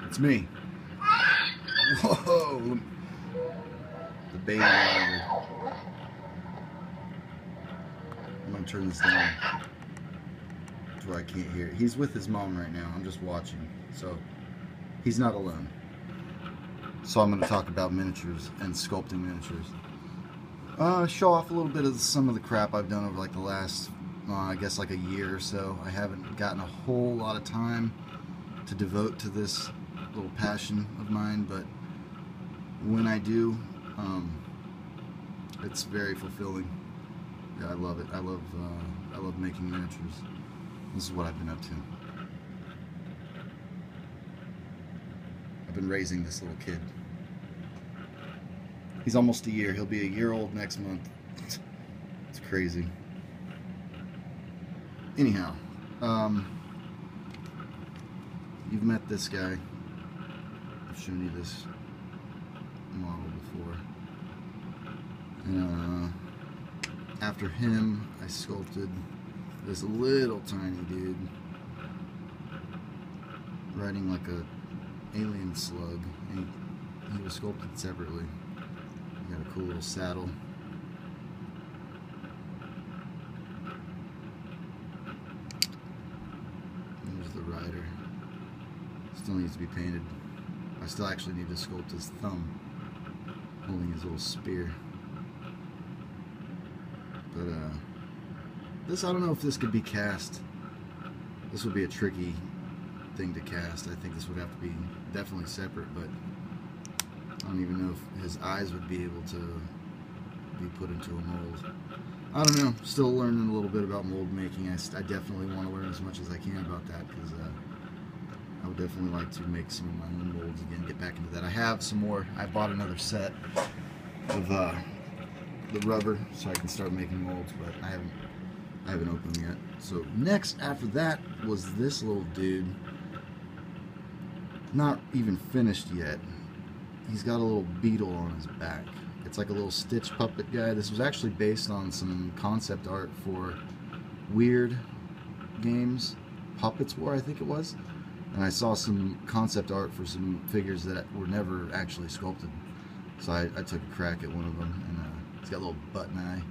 It's me. Whoa! The baby over. I'm gonna turn this down to where I can't hear it. He's with his mom right now. I'm just watching, so he's not alone. So I'm gonna talk about miniatures and sculpting miniatures. Show off a little bit of some of the crap I've done over like the last, I guess like a year or so. I haven't gotten a whole lot of time to devote to this little passion of mine, but when I do, it's very fulfilling. Yeah, I love it. I love making miniatures. This is what I've been up to. I've been raising this little kid. He's almost a year. He'll be a year old next month. It's crazy. Anyhow, you've met this guy. I've shown you this model before. And after him, I sculpted this little tiny dude riding like a alien slug. And he was sculpted separately. He got a cool little saddle. There's the rider. Still needs to be painted. I still actually need to sculpt his thumb, holding his little spear. But this, I don't know if this could be cast. This would be a tricky thing to cast. I think this would have to be definitely separate, but I don't even know if his eyes would be able to be put into a mold. I don't know. Still learning a little bit about mold making. I definitely want to learn as much as I can about that, because I would definitely like to make some of my own molds again, get back into that. I have some more. I bought another set of the rubber so I can start making molds, but I haven't opened them yet. So next after that was this little dude. Not even finished yet. He's got a little beetle on his back. It's like a little Stitch puppet guy. This was actually based on some concept art for Weird Games, Puppets War, I think it was. And I saw some concept art for some figures that were never actually sculpted. So I took a crack at one of them, and it's got a little button eye.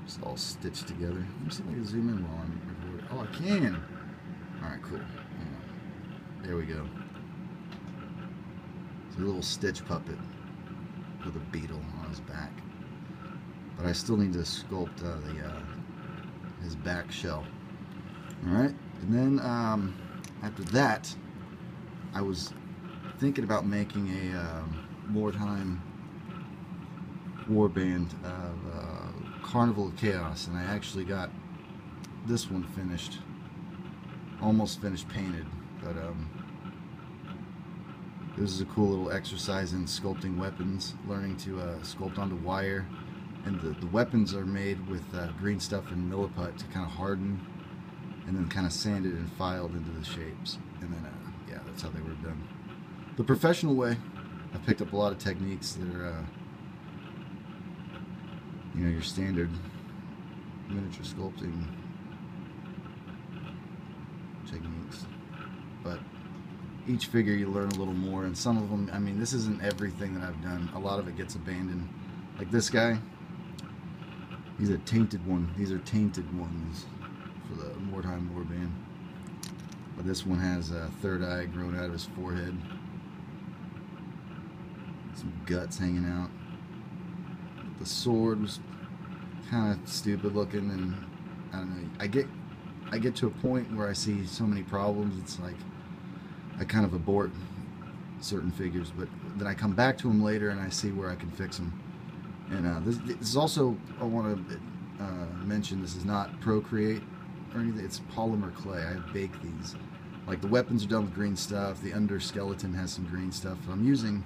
It's all stitched together. Let me see if I can zoom in while I'm recording. Oh, I can! Alright, cool. Yeah. There we go. It's a little Stitch puppet with a beetle on his back. But I still need to sculpt his back shell. Alright, and then after that, I was thinking about making a wartime warband of Carnival of Chaos, and I actually got this one finished, almost finished painted, but this is a cool little exercise in sculpting weapons, learning to sculpt onto wire, and the weapons are made with green stuff and milliput to kind of harden, and then kind of sanded and filed into the shapes, and then yeah, that's how they were done. The professional way, I picked up a lot of techniques that are you know, your standard miniature sculpting techniques, but each figure you learn a little more, and some of them, I mean, this isn't everything that I've done. A lot of it gets abandoned. Like this guy, he's a tainted one. These are tainted ones for the wartime warband. But this one has a third eye grown out of his forehead. Some guts hanging out. The sword was kind of stupid looking, and I don't know. I get to a point where I see so many problems. It's like I kind of abort certain figures, but then I come back to them later and I see where I can fix them. And this is also, I want to mention, this is not Procreate or anything. It's polymer clay. I bake these. Like the weapons are done with green stuff. The under skeleton has some green stuff. I'm using,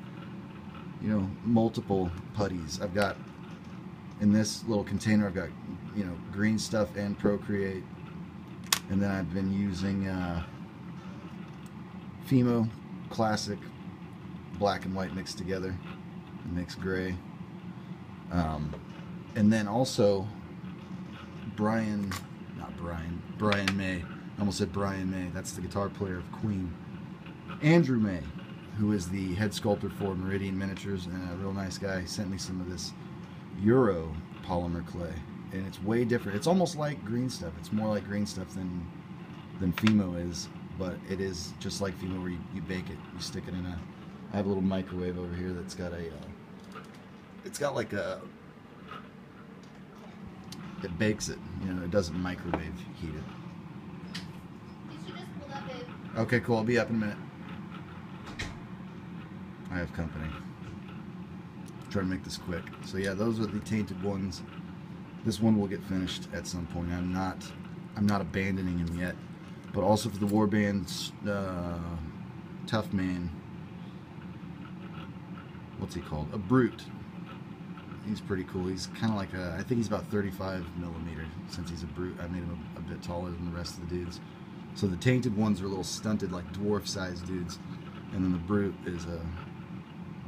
you know, multiple putties. I've got, in this little container, I've got, you know, green stuff and Procreate. And then I've been using Fimo Classic black and white mixed together, mixed gray. And then also Brian May I almost said Brian May. That's the guitar player of Queen. Andrew May, who is the head sculptor for Meridian Miniatures and a real nice guy, sent me some of this Euro polymer clay, and it's way different. It's almost like green stuff. It's more like green stuff than Fimo is, but it is just like Fimo where you bake it. You stick it in a. I have a little microwave over here that's got a. It's got like a. It bakes it. You know, it doesn't microwave heat it. You should just pull up, babe. Okay, cool. I'll be up in a minute. I have company. Try to make this quick. So yeah, those are the tainted ones. This one will get finished at some point. I'm not abandoning him yet. But also for the Warband Tough Man. What's he called? A Brute. He's pretty cool. He's kind of like I think he's about 35 millimeter. Since he's a Brute, I made him a bit taller than the rest of the dudes. So the tainted ones are a little stunted, like dwarf-sized dudes, and then the Brute is a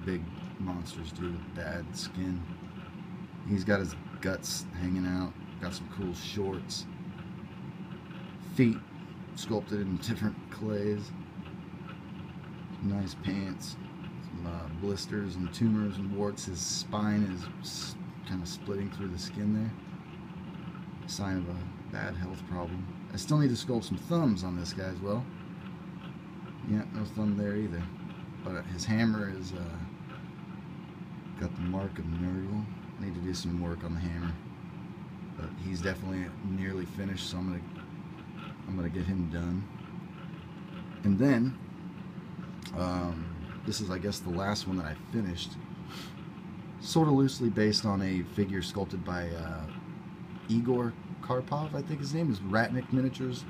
big monsters dude with bad skin. He's got his guts hanging out. Got some cool shorts. Feet sculpted in different clays. Some nice pants. Some blisters and tumors and warts. His spine is kind of splitting through the skin there. Sign of a bad health problem. I still need to sculpt some thumbs on this guy as well. Yeah, no thumb there either. But his hammer is got the mark of Nurgle. I need to do some work on the hammer. But he's definitely nearly finished, so I'm gonna get him done. And then this is, I guess, the last one that I finished. Sort of loosely based on a figure sculpted by Igor Karpov, I think his name is. Ratnik Miniatures.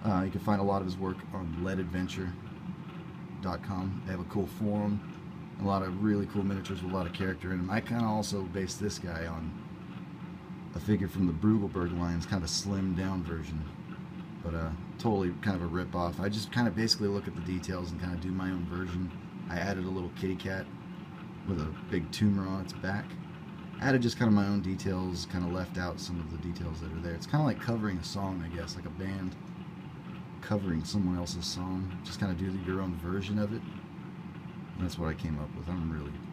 You can find a lot of his work on leadadventure.com. They have a cool forum, a lot of really cool miniatures with a lot of character in them. I kind of also based this guy on a figure from the Brugelberg line. It's kind of a slimmed down version, but totally kind of a rip-off. I just kind of basically look at the details and kind of do my own version. I added a little kitty cat with a big tumor on its back. Added just kind of my own details, kind of left out some of the details that are there. It's kind of like covering a song, I guess, like a band covering someone else's song. Just kind of do your own version of it. And that's what I came up with.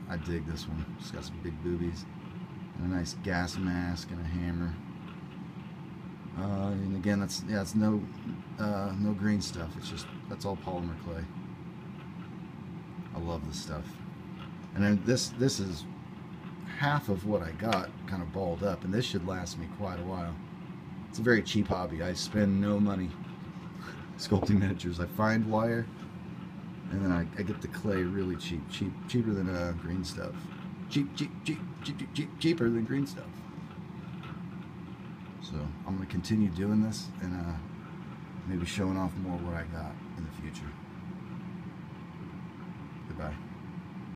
I dig this one. It's got some big boobies and a nice gas mask and a hammer. And again, it's no green stuff. It's just, that's all polymer clay. I love this stuff. And then this is half of what I got kind of balled up, and this should last me quite a while. It's a very cheap hobby. I spend no money sculpting miniatures. I find wire, and then I get the clay really cheaper than green stuff. Cheaper than green stuff. So I'm going to continue doing this and maybe showing off more what I got in the future. Goodbye.